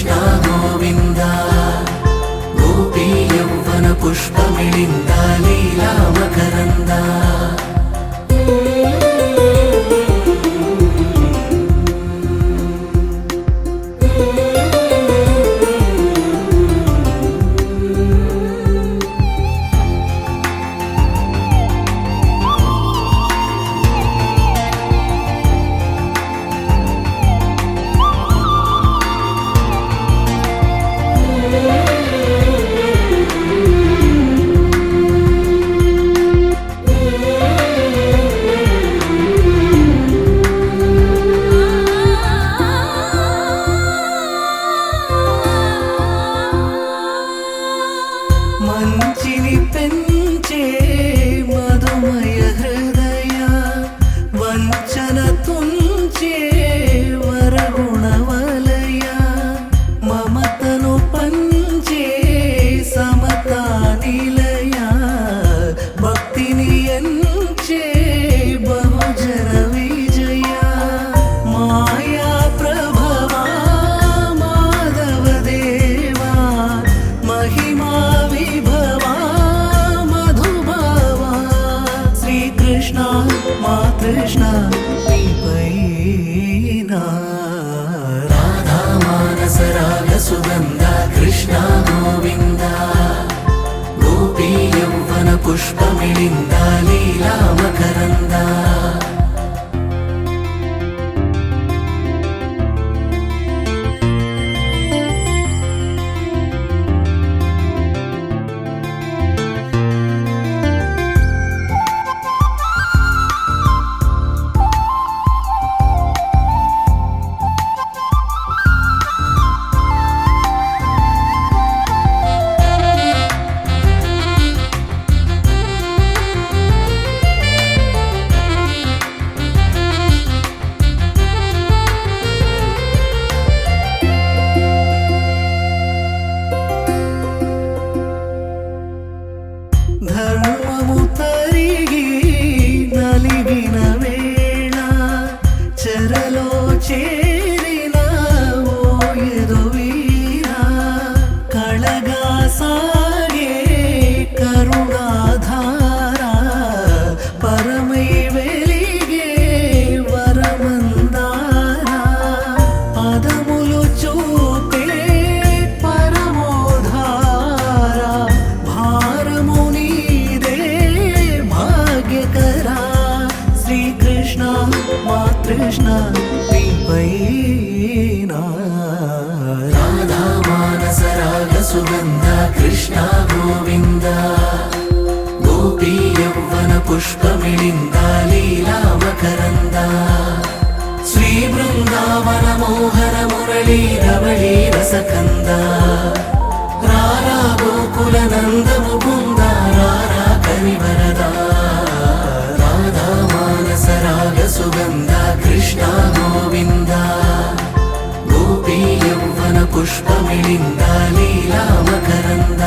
కృష్ణ గోవింద గోపీ యౌవన పుష్పమిళింద లీలా మకరంద మంచిని పెంచే మధుమయ హృదయ వంచన తుంచే వరగుణవలయ మమతను పంచే సమతా నిలయ భక్తిని ఎంచే బహుజన విజయ మాయా ప్రభవా మాధవ దేవా మహిమా మా కృష్ణ రాధా మానస రాగ సుగంధ కృష్ణ గోవింద గోపీ యౌవన పుష్పమిళింద లీలా మకరంద ధర్మము తరిగి నలిగిన వేళ చెరలో చేరిన ఓయదు వీరా కళగా సాగే కరుణాధార పరమై వెలిగే వరమందార పదములు చూపే పరమోధార భారము శ్రీకృష్ణ మా కృష్ణ రాధా మానస రాగ సుగంధ కృష్ణ గోవింద గోపీ యౌవన పుష్పమిళింద లీలా మకరంద శ్రీ బృందావన మోహన మురళీ రవళీ రసకంద రారా గోకుల నంద ముకుంద రారా కరివరదా మానస రాగ సుగంధ కృష్ణ గోవింద గోపీ యౌవన పుష్పమిళింద లీలా మకరంద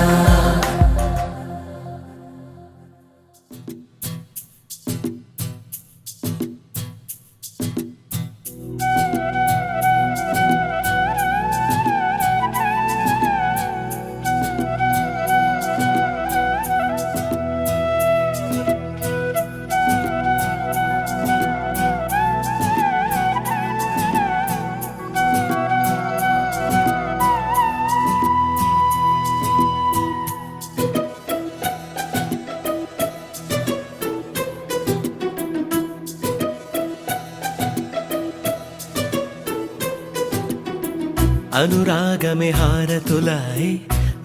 अनुरागमे हारतुलाए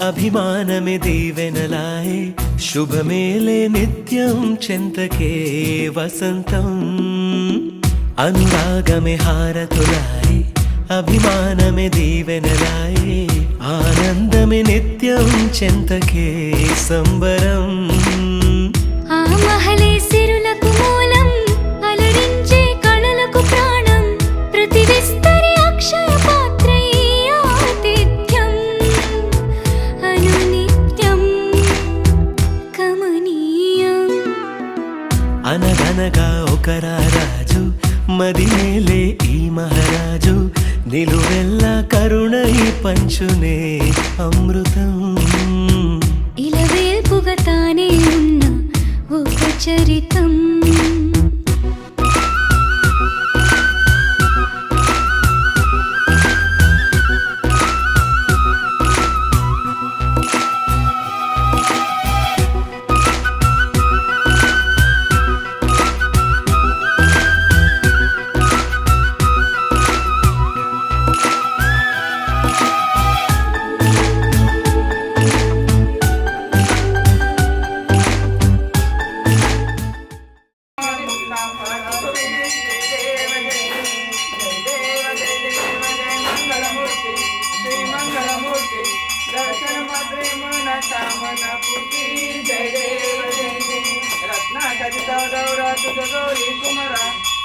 अभिमानमे दीवेनलाए शुभ मेले नित्यं चिन्तके वसन्तम् अनुरागमे हारतुलाए अभिमानमे दीवेनलाए आनन्दमे नित्यं चिन्तके संबरम् आ महले सिरुलकु मूलं अलरिंचे कणलकु प्राणं प्रतिविस्तरि अक्षय అనగనగా ఒక రాజు మది మేలే ఈ మహారాజు నిలువెల్ల కరుణై పంచునే అమృతం. ఇలవేల్పుగా తానే ఉన్న ఒక చరితం.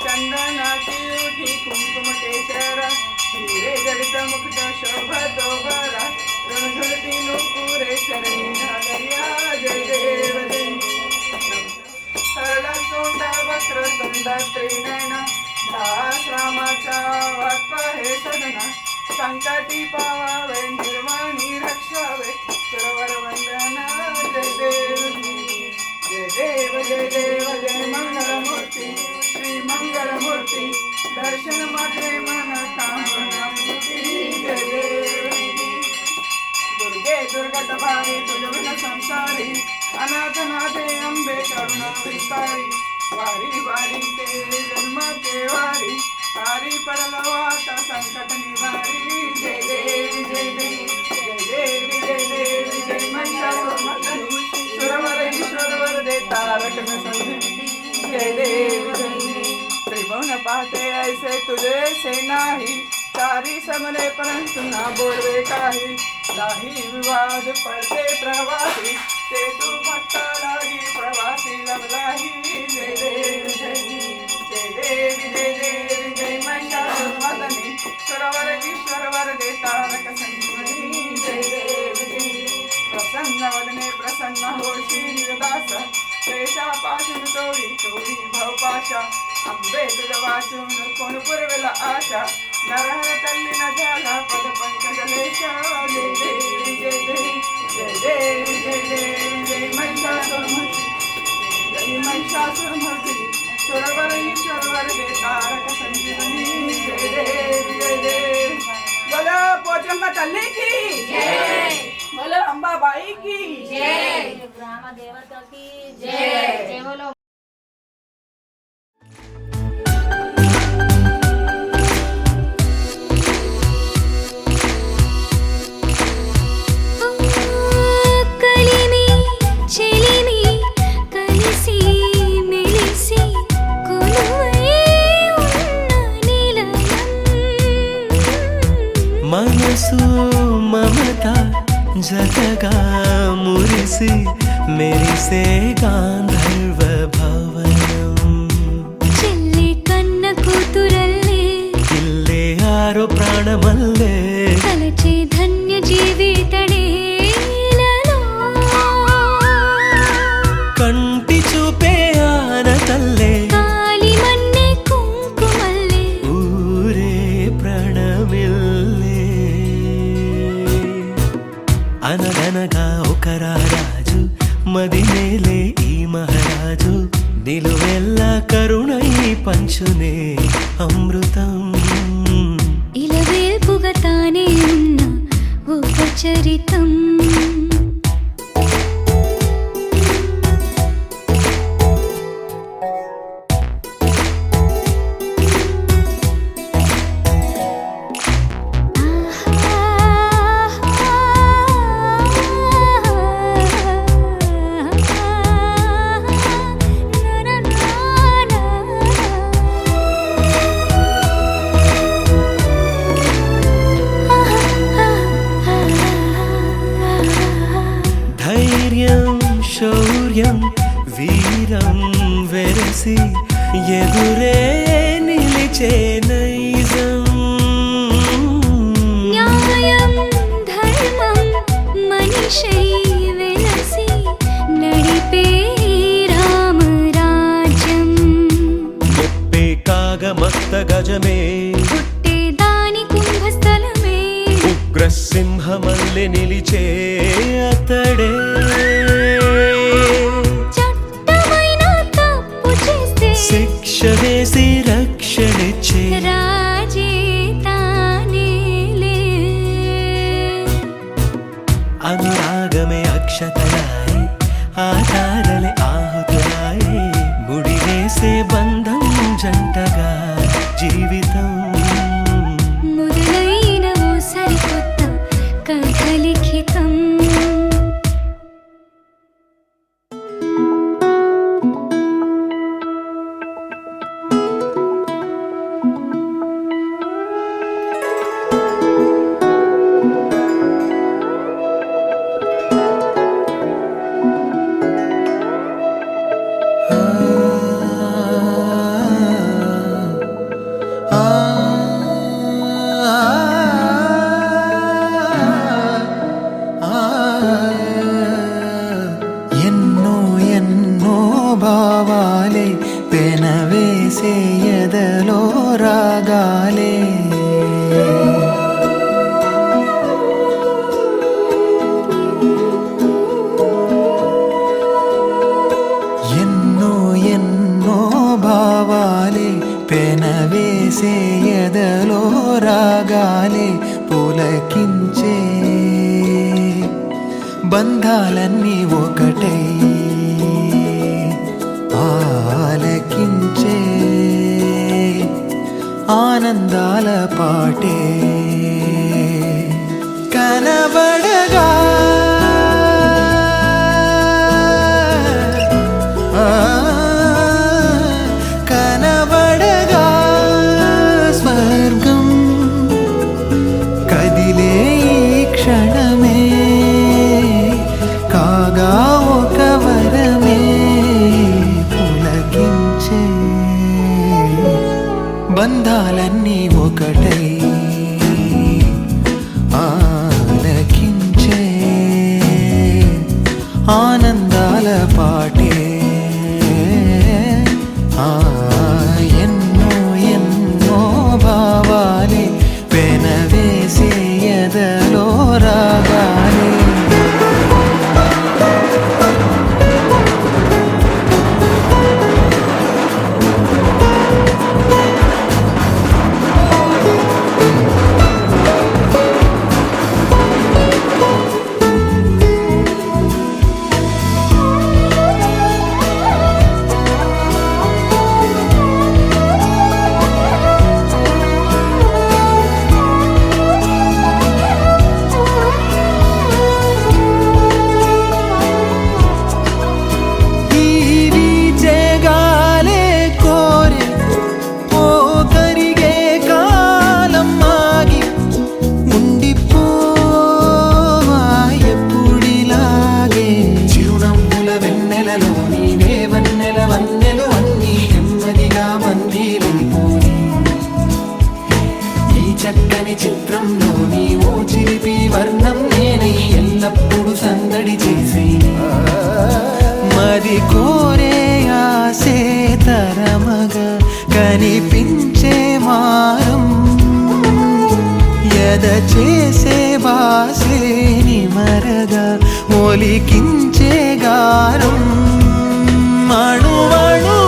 चंदनाची उठी कुंकुम केशरा हिरे जडित मुकुट शोभतो बरा रणधरती नुपुरे चरणी ढालरिया जय देव जय सरळ तोंड वक्र तोंड त्रिनयन दास रामाचा वाक्य हे सदना संकटी पावावे निर्वाणी रक्षावे सरवर वंदना जय देव जय देव जय देव जय मंगलमूर्ती श्री मंगलमूर्ती दर्शन मात्रे मन कामना मूर्ती जय देव दुर्गे दुर्गत भारी तुझविन संसारी अनाथ नाथे अंबे करुणा विस्तारी वारी वारी के जन्म के वारी तारी पडल वाता संकट निवारी जय देवी जय देवी जय देवी जय देवी जय महिषासुरमर्दिनी सुरवर ईश्वर वर दे तारक न संधिनी जय देवी जय देवी त्रिभुवन पाहते ऐसे तुझे से नाही सारी समरे परंतु ना बोलवे काही नाही विवाद पडते प्रवासी ते तू भक्ता लागी प्रवासी लवलाही जय देवी जय देवी जय देवी जय महिषासुरमर्दिनी सुरवर ईश्वर वर दे तारक संजीवनी जय देवी जय प्रसन्न वदने प्रसन्न होशी निर्दास शेषा पाशुन तोडी तोडी भवपाशा अंबे तुझ वाचून कोण पुरवेला आशा नरहर तल्लीन झाला पद पंकजलेशा जय देवी जय देवी जय देवी जय देवी जय महिषासुरमर्दिनी सुरवर ईश्वर दे तारक संजीवनी जय देवी जय देवी बोलो पोचम्मा तल्ली की जय बोलो अंबाबाई की जय ग्राम देवता की जय जय बोलो కలిమి చెలిమి కలిసి మెలిసి కొలువై ఉన్న నిలయం. మనసు మమత జతగా మురిసి మెరిసే గాంధర్వ భవనం. చెల్లి కన్న కూతురల్లే ఇల్లే ఆరో ప్రాణమల్లే తలచే ధన్య జీవితడేలలో. కంటి చూపే ఆనతల్లే కాలి మన్నే కుంకుమల్లే ఊరే ప్రణమిల్లే. అనగనగా ఒక రాజు మదినేలే ఈ మహారాజు నిలువెల్ల కరుణై పంచునే అమృతం. ఇలవేల్పుగా తానే ఉన్న ఒక చరితం. ధైర్యం శౌర్యం వీరం వెరసి ఎదురే నిలిచే నైజం. న్యాయం ధర్మం మనిషై వెలసి నడిపే రామరాజ్యం. మెప్పే కాగమత్త గజమే పుట్టే దాని కుంభ వలె నిలిచే అతడే చట్టమైన తప్పు చేస్తే శిక్ష వేసి రక్షణిచ్చే రాజీ తానేలే. అనురాగమే అక్షతలాయి ఆధారలే ఆహుతులాయి ముడివేసే బంధం జంటగా జీవితం మొదలైన ఓ సరికొత్త కథ లిఖితం. ఎన్నో ఎన్నో భావాలే పెనవేసే ఎదలో రాగాలే ఎన్నో ఎన్నో భావాలే పెనవేసే ఎదలో రాగాలే పులకించే బంధాలన్నీ ఒకటై ఆలకించే ఆనందాల పాటే కనబడగా కనబడగా స్వర్గం కదిలే ఈ క్షణమే కాగా ఒక వరమే పులకించే బంధాలన్నీ ఒకటై ఆలకించే ఆనందాల పాటే ఎన్నో ఎన్నో భావాలే పెనవేసే ఎదలో రాగాలే చక్కని చిత్రంలో నీవో చిలిపి వర్ణం నేనై ఎల్లప్పుడూ సందడి చేసి మరి కోరే ఆసే తరమగా కనిపించే మారం ఎద చేసే బాసే నిమరగా ఒలికించే గారం మణువణు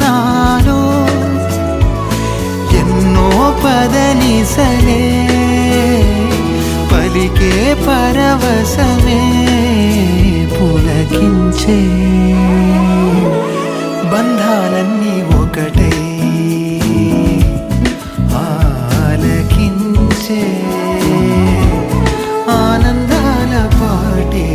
నాలో ఎన్నో పదనిసలే పలికే పరవశమే పులకించే బంధాలన్నీ ఒకటై ఆలకించే ఆనందాల పాటే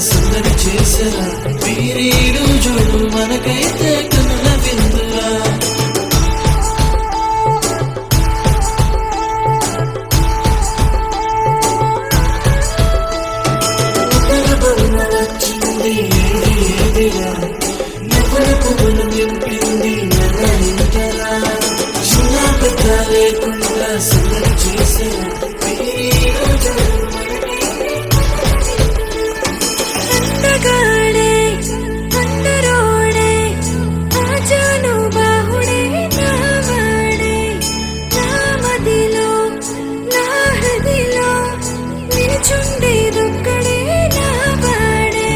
సందడి చేసరా వీరీడు జోడు మనకైతే కనుల విందురా వచ్చింది ఏదిరా నవ్వుల పువ్వులు నింపింది నన్నింటరా చిన్న పెద్ద లేకుండా సందడి చేసరా వీరీడు జోడు అందగాడే అందరోడే ఆజాను బాహుడే నావాడే నా మదిలో నా హృదిలో నిలుచుండేదొక్కడే నా వాడే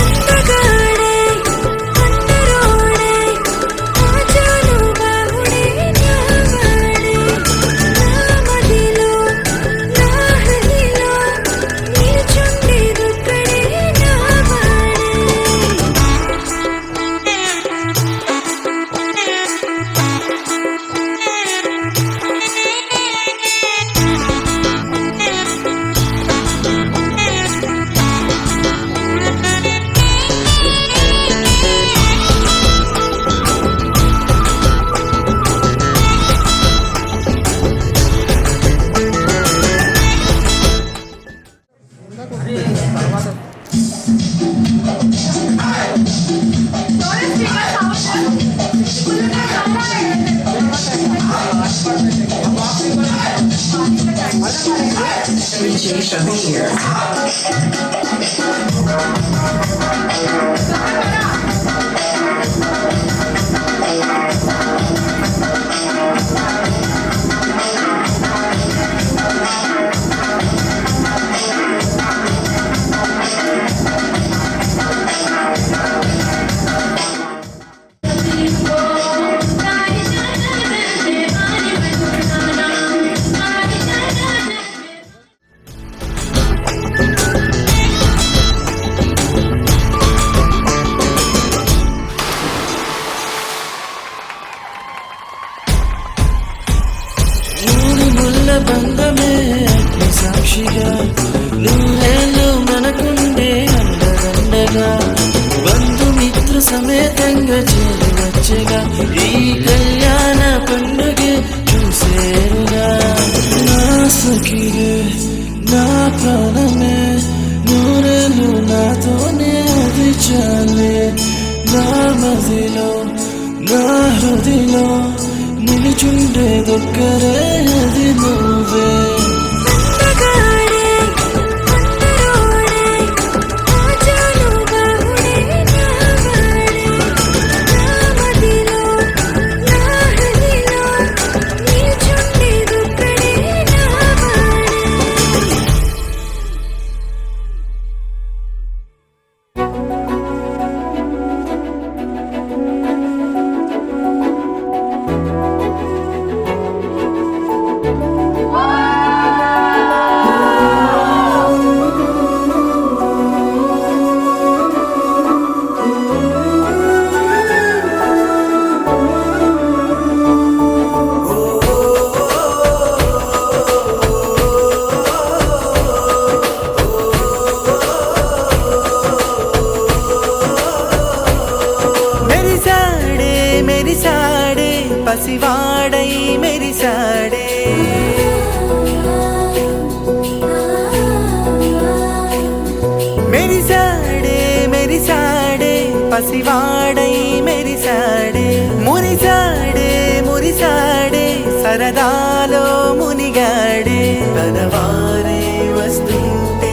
అందగాడే అందరోడే ఆజాను బాహుడే నావాడే నా మదిలో నా హృదిలో నిలుచుండేదొక్కడే నా వాడే బంధమే అగ్ని సాక్షిగా నూరేళ్ళు మనకుండే అండదండగా బంధుమిత్ర సమేతంగా చేరి వచ్చేగా ఈ కళ్యాణ పండుగే చూసేరుగా నా సఖిరే నా ప్రాణమే నూరేళ్ళు నాతోనే అది చాలే నా మదిలో నా హృదిలో నిలుచుండేదొక్కరే అది నువ్వే అందగాడే అందరోడే ఆజాను బాహుడే నావాడే నా మదిలో నా హృదిలో నిలుచుండేదొక్కడే నా వాడే మెరిసాడే మెరిసాడే పసివాడై మెరిసాడే మెరిసాడే మెరిసాడే పసివాడై మెరిసాడే మురిసాడే మురిసాడే సరదాలో మునిగాడే తనవారే వస్తుంటే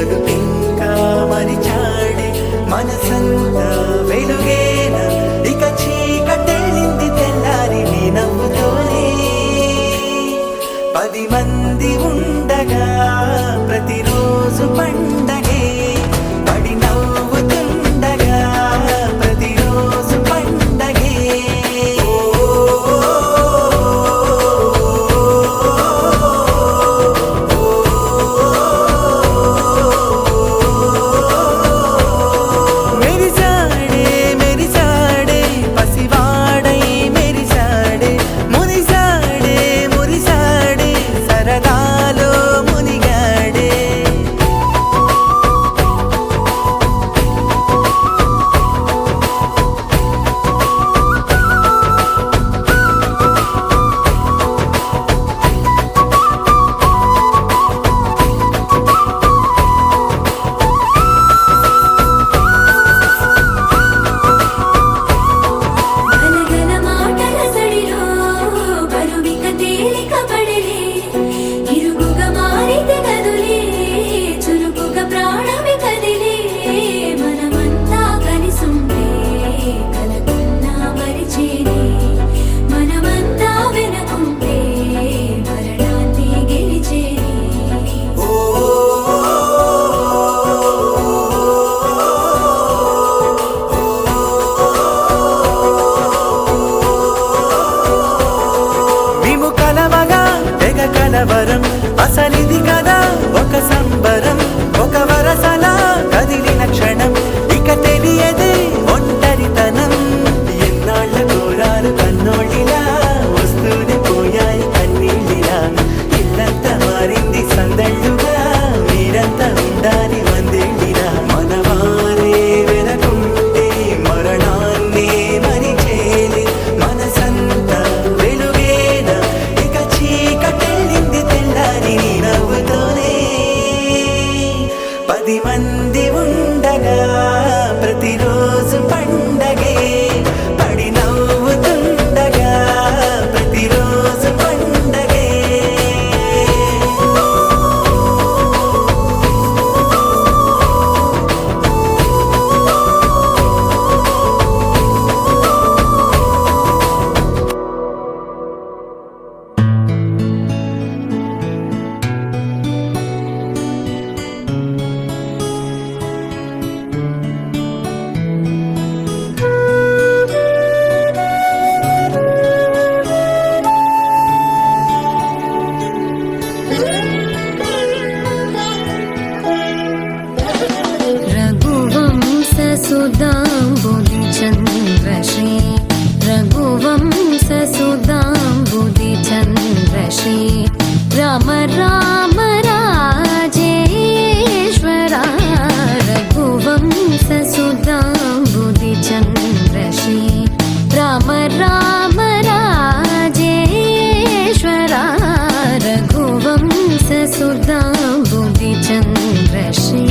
అదుపింకా మరిచాడే మనసంతా వెలుగేన ఇక చీకటెళ్ళింది తెల్లారి నీ నవ్వుతోనే 10 మంది ఉండగా ప్రతిరోజు పండగే పడి నవ్వుతుండగా ప్రతిరోజు పండగే మెరిసాడే మెరిసాడే పసివాడై మెరిసాడే మురిసాడే మురిసాడే సరదాలో మునిగాడే కొద్ది మంది ఉండగా ప్రతిరోజు పండగే పడి నవ్వుతుండగా ప్రతిరోజు పండగే रघुवंशसुधाम्बुधिचन्द्रश्री रघुवंशसुधाम्बुधिचन्द्रश्री राम राम राजेश्वरा रघुवंशसुधाम्बुधिचन्द्रश्री राम राम राजेश्वरा रघुवंशसुधाम्बुधिचन्द्रश्री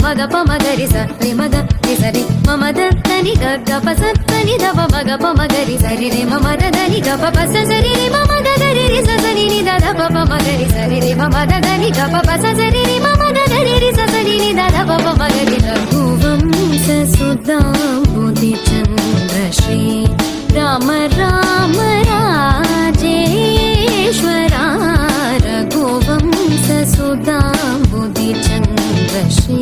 మగ పమగరి సరి మగ సరి మమ దని గ పసని దవ మగ పమగరి సరి రే మమ దని గ పస సరి రే మమ గరి రి సని ని దద పమగరి సరి రే మమ దని గ పస సరి రే మమ గరి రి సని ని దద పమగరి రఘువంశ సుధాంబుధిచంద్రశ్రీ రామ రామ రాజేశ్వరా రఘువంశ సుధాంబుధిచంద్రశ్రీ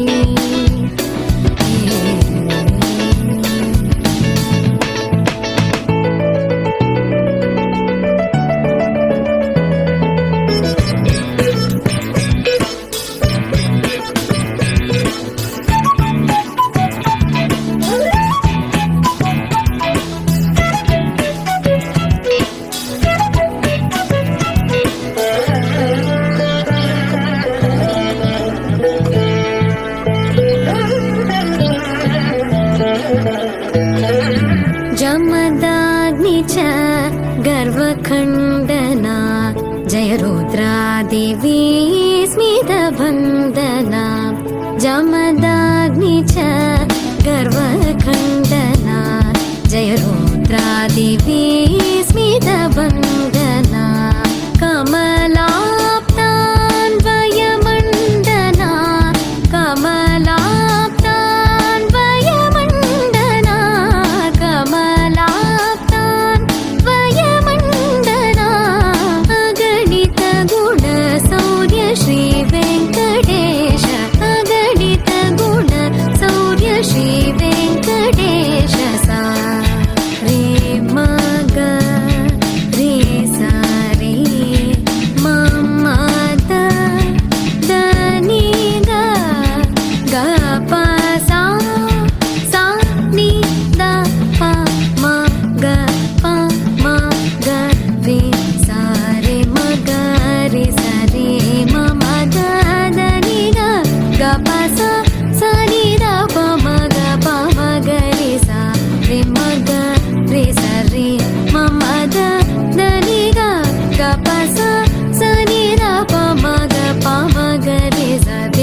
जमदाग्नि च गर्वखण्डना जय रुद्रा देवी स्मितबन्धना जमदाग्नि च गर्वखण्डना जय रुद्रा देवी स्मितबन्धना कमलाप्तान्वयमण्डना कमलाप्तान्वयमण्डना कमलाप्तान्वयमण्डना अगणित गुणशौर्य श्री वेङ्कटेश अगणित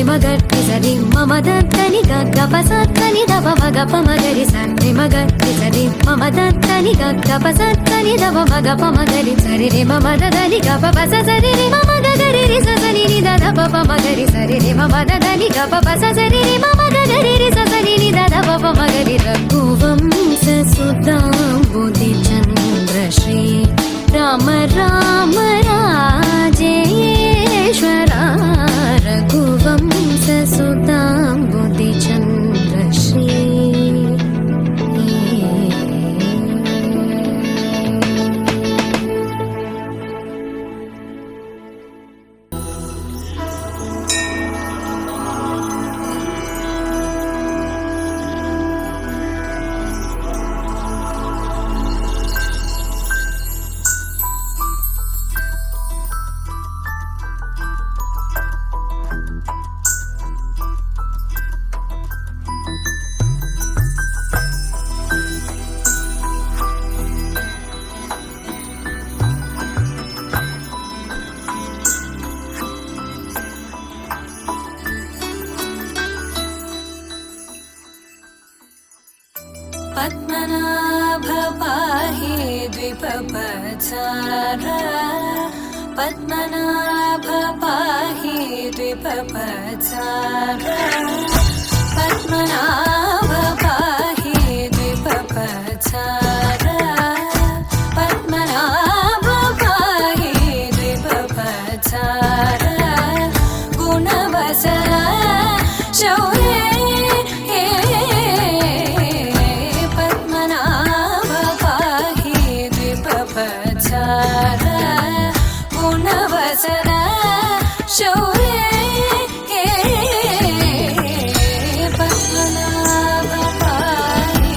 మగ సరి మమ దని గప సని దవ మగ పమగరి సరి మగ సరి మమ దని గప సని దవ మగ పమగరి సరి రే మమ దని గప పస సరి రే మమ గరి రి సని ని దద పమగరి సరి రే మమ దని గప పస సరి రే మమ గరి రి సని ని దద పమగరి రఘువంశ సుధాంబుధి చంద్ర శ్రీ రామ రామ రాజేశ్వర రఘువంశ సుధాంబుధి చంద్ర శ్రీ पद्मनाभ पाहि द्विपपचार पद्मनाभ पाहि द्विपपचार पद्मनाभ पाहि द्विपपचार पद्मनाभ पाहि द्विपपचार गुणवसर शौर्य गुणवसरा शौर्य पद्मनाभ पाहि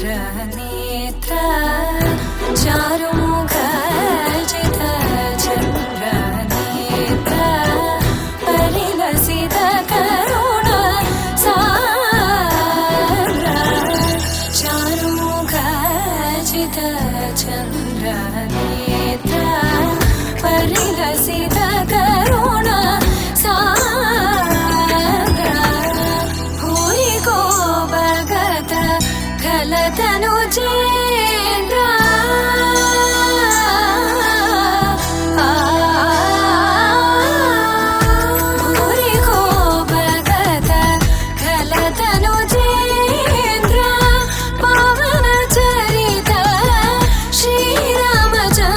चन्द्रनेत्र चारुमुख जित चन्द्रनेत्र परिलसित करुण सान्द्र चारुमुख जित चन्द्रनेत्र परिलसित करुण तनुजेन्द्र भूरि को भगत खल तनुजेन्द्र पवन चरित श्रीरामचन्द्र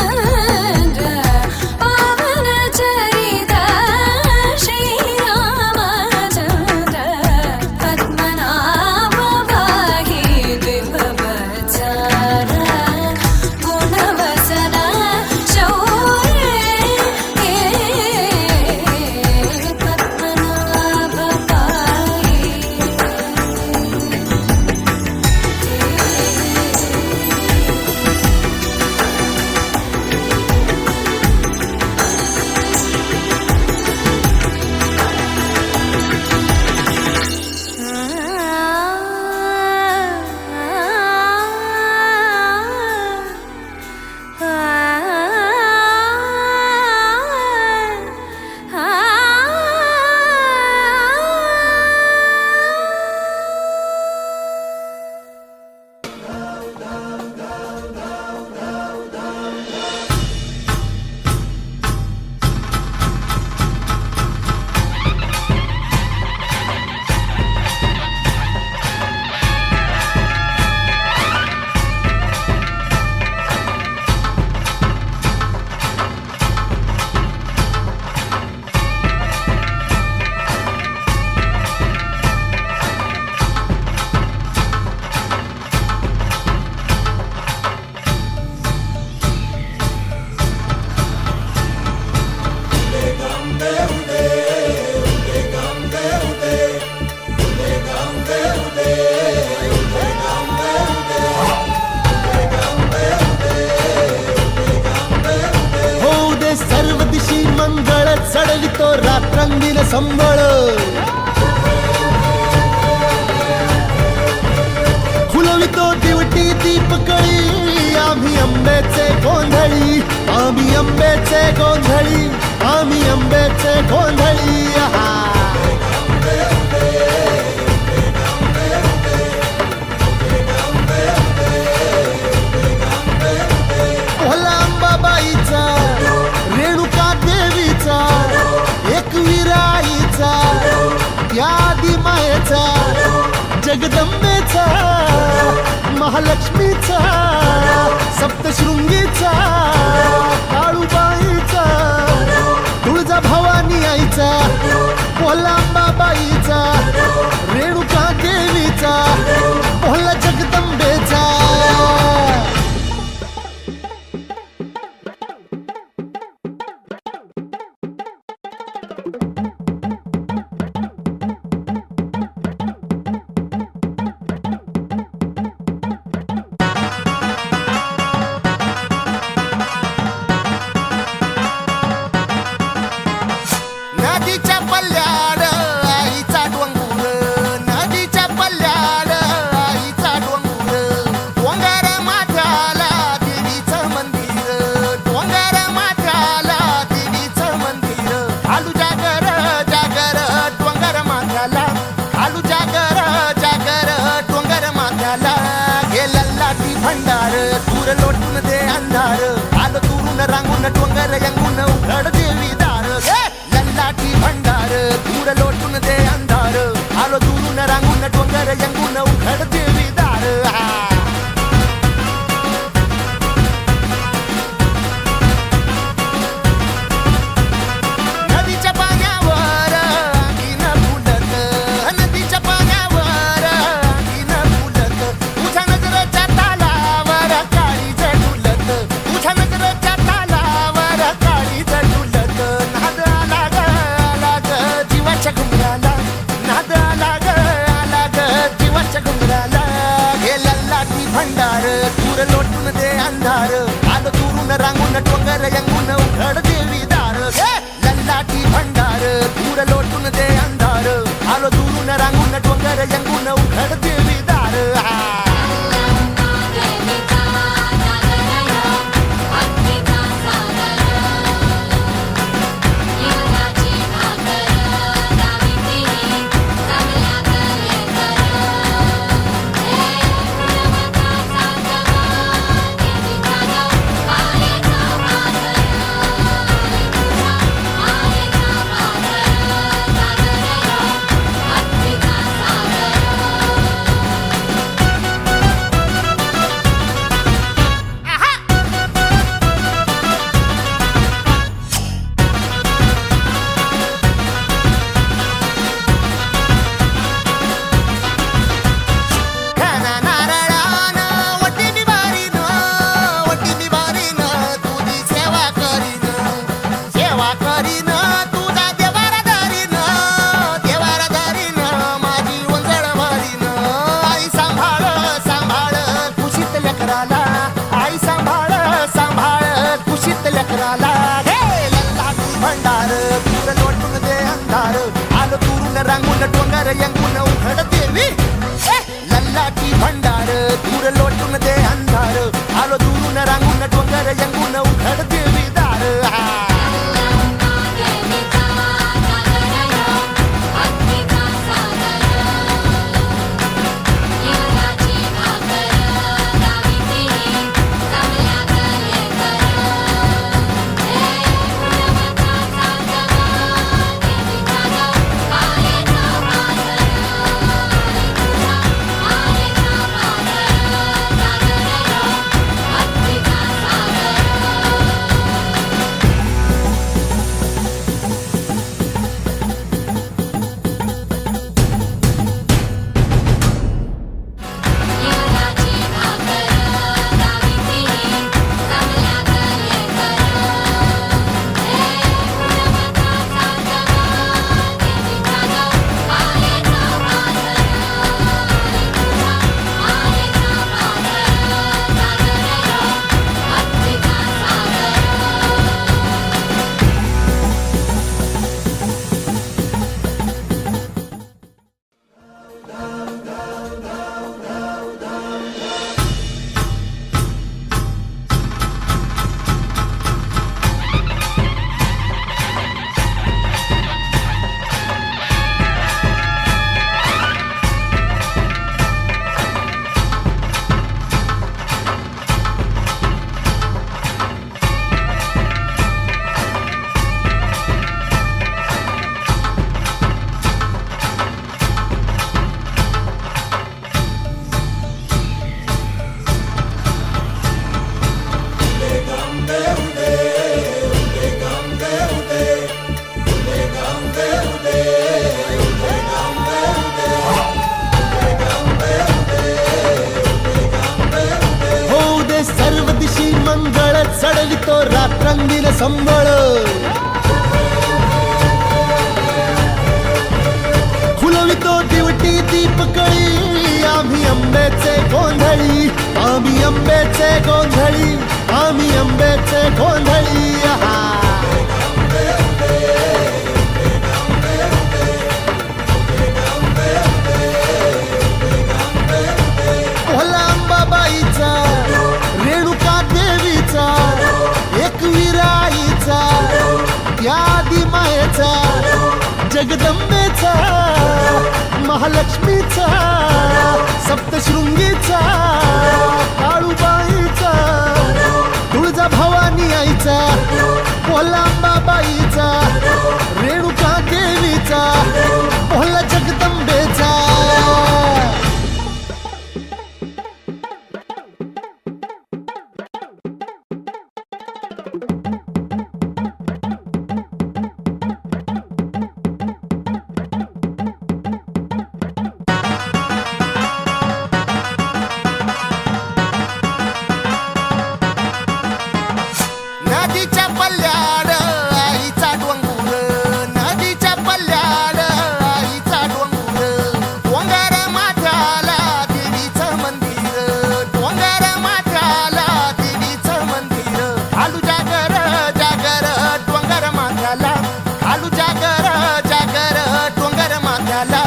होऊ दे सर्व दिशी मंगळ चढवितो रात्रंदिन संबळ फुलवितो दिवटी दीपकळी आम्ही अंबेचे गोंधळी आम्ही अंबेचे गोंधळी आम्ही अंबेचे गोंधळी भोला अंबाबाईचा रेणुका देवीचा एकविराईचा यादी मायेचा जगदंबेचा महालक्ष्मीचा सप्तशृंगीचा काळूबाईचा तुळजा भवानी आईचा भोला अंबाबाईचा रेणुका देवीचा भोला जगदंबेचा नदीच्या पल्ल्याड आईचा डोंगर नदीच्या पल्ल्याड आईचा डोंगर डोंगर माथ्याला देवीचं मंदिर डोंगर माथ्याला देवीचं मंदिर खालू जागर जागर डोंगर माथ्याला खालू जागर जागर डोंगर माथ्याला गेला लाटी भंडार दूर लोटून दे अंधार आलं तुरून रांगून डोंगर यंगून उघड देवी दार लाठी भंडार दूर लोटून दे अंधार आलो दुरून रांगून डोंगर यंगून उघड देवी दार नदीच्या पाण्यावर आगीन फुलत नदीच्या पाण्यावर आगीन फुलत तुझ्या नजरेच्या तालावर काळी झुलत तुझ्या नजरेच्या तालावर काळी झुलत नाद आला ग जीवाच्या घुंगराला नाद आला ग जीवाच्या घुंगराला गेला लाठी भंडार दूर लोटून दे अंधार आलो दुरून रांगून डोंगर यंगून उघड देवी दार लाठी भंडार दूर लोटून दे अंधार आलो दुरून रांगून डोंगर यंगून उघड देवी दार रांगून डोंगर यंगून उघड देवी लल्लाटी भंडार दूर लोटून दे अंधार आलो दुरून रांगून डोंगर यंग चांदीन संबळ फुलवितो दिवटी दीपकळी आम्ही आंब्याचे गोंधळी आम्ही आंब्याचे गोंधळी आम्ही आंब्याचे गोंधळी भोला अंबाबाईचा रेणुका देवीचा एकविराईचा त्या आदी मायेचा जगदंबेचा महालक्ष्मीचा सप्तशृंगीचा काळूबाईचा तुळजा भवानी आईचा भोला अंबाबाईचा रेणुका देवीचा भोला जगदंबेचा नदीच्या पल्ल्याड आईचा डोंगर नदीच्या पल्ल्याड आईचा डोंगर डोंगर माथ्याला देवीचं मंदिर डोंगर माथ्याला देवीचं मंदिर आलू जागर जागर डोंगर माथ्याला आलू जागर जागर डोंगर माथ्याला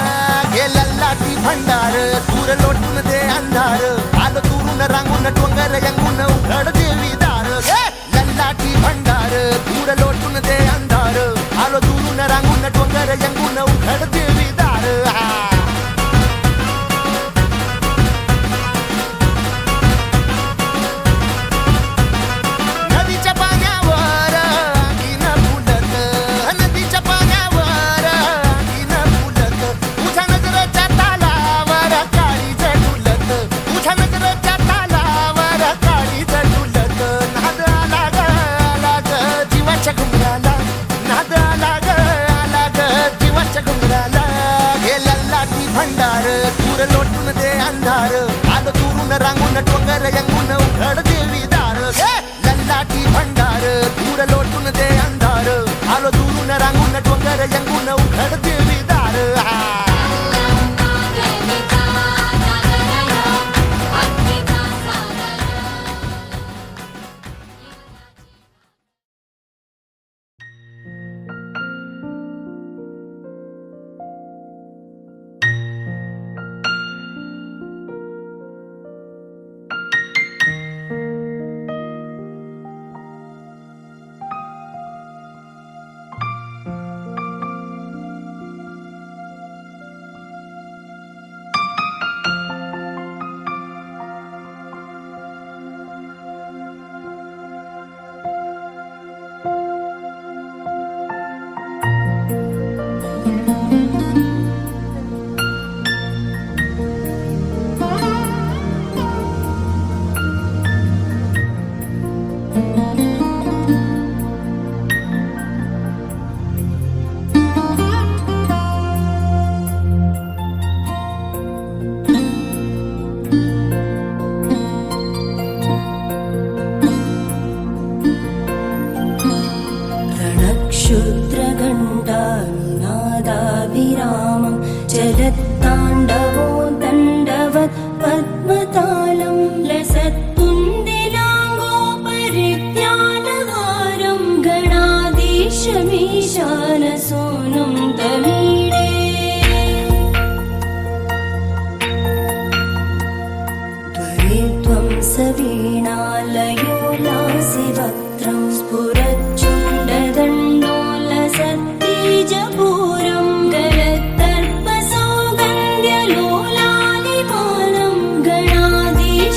गेला लाटी भंडार दूर लोटून दे अंधार आलं दुरून रांगून डोंगर यंगून उघड देवी दार लाठी भंडार दूर लोटून दे अंधार आलो दुरून रांगून डोंगर यंगून उघड देवी दार नदीच्या पाण्यावर आगीन फुलत नदीच्या पाण्यावर आगीन फुलत तुझ्या नजरेच्या तालावर काळी झुलत तुझ्या नजरेच्या तालावर काळी झुलत नाद आला ग जीवाच्या घुंगराला नाद आला ग जीवाच्या घुंगराला गेला लाठी भंडार दूर लोटून दे अंधार आलं दुरून रांगून डोंगर यंगून उघड देवी दार लाठी भंडार दूर लोटून दे अंधार आलो दुरून रांगून डोंगर यंगून उघड देवी दार रणक्षुद्रघण्टानिनादाभिरामं चलत्ताण्डवो दण्डवत् पद्मतालं लसत्तुन्दिलाङ्गोपरित्यानहारं गणाधीशमीशानसोनं तमीडे त्वरित्वं सवीणालयो लासिवक्त्रं स्फुरच्चुण्डदण्डोलसत्तीजपूरं गलत्तर्पसौगन्ध्यलोलालिमानं गणाधीशमीशानसूनं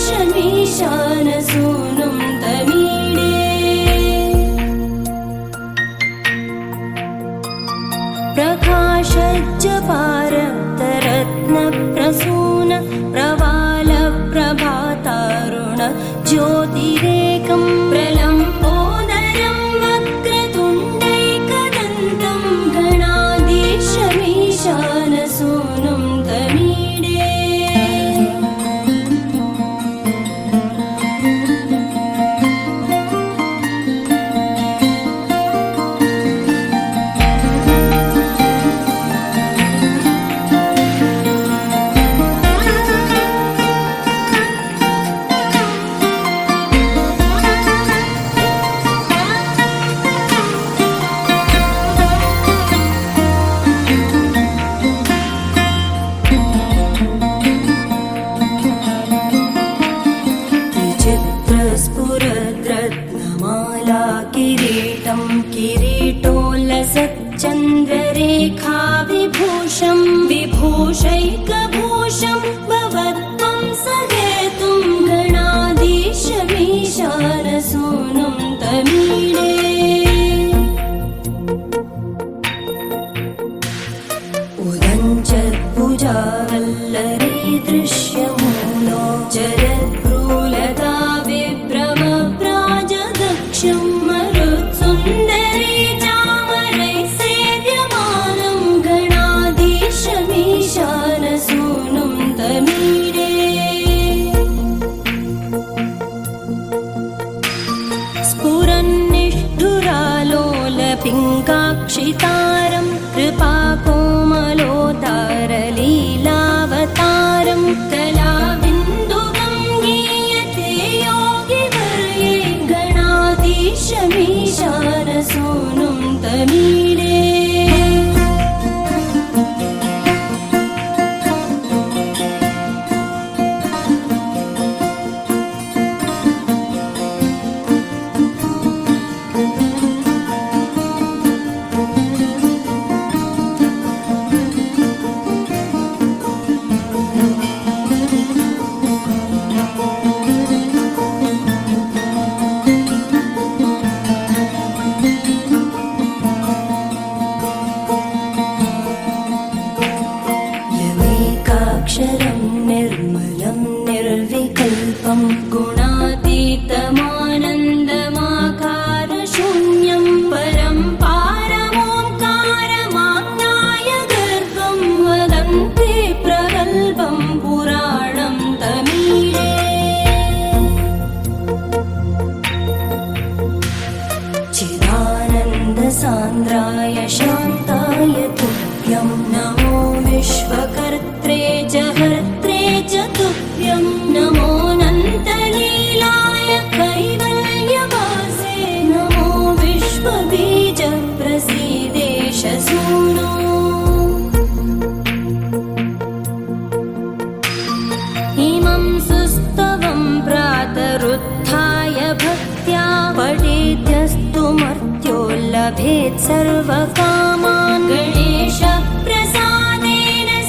तमीडे पिङ्गाक्षितारं कृपाकोमलोदारलीलावतारं कलाबिन्दुगं गीयते योगिवर्ये गणाधीशमीशानसूनुं तमीडे यमेकाक्षरं निर्मलं निर्विकल्पं गुणातीतमानन्दमाकारशून्यं परं पारमोङ्कारमाज्ञाय गर्भं वदन्ति प्रगल्भं पुराणं तमीडे चिदानन्दसान्द्राय शान्ताय तुभ्यं नमो विश्वकर्त्रे च हर्त्रे च तुभ्यं नमोऽनन्तलीलाय कैवल्यवासे नमो विश्वबीजप्रसीदेश सूनो इमं सुस्तवं प्रातरुत्थाय भक्त्या पठेद्यस्तु मर्त्यो लभेत् सर्वकामान् गणेशप्रसादेन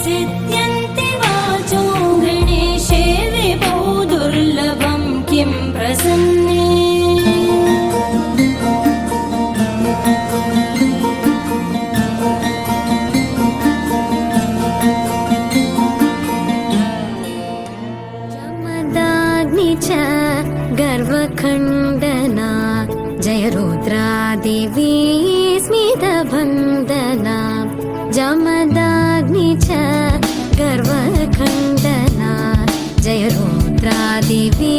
सिद्ध्यन्ति वाचो गणेशे विभो दुर्लभं किं प्रसन्ने जमदाग्नि च गर्वखण्डना जय रुद्रादेवी स्मितभन्दना जमदाग्नि च गर्वखण्डना जय रुद्रादेवी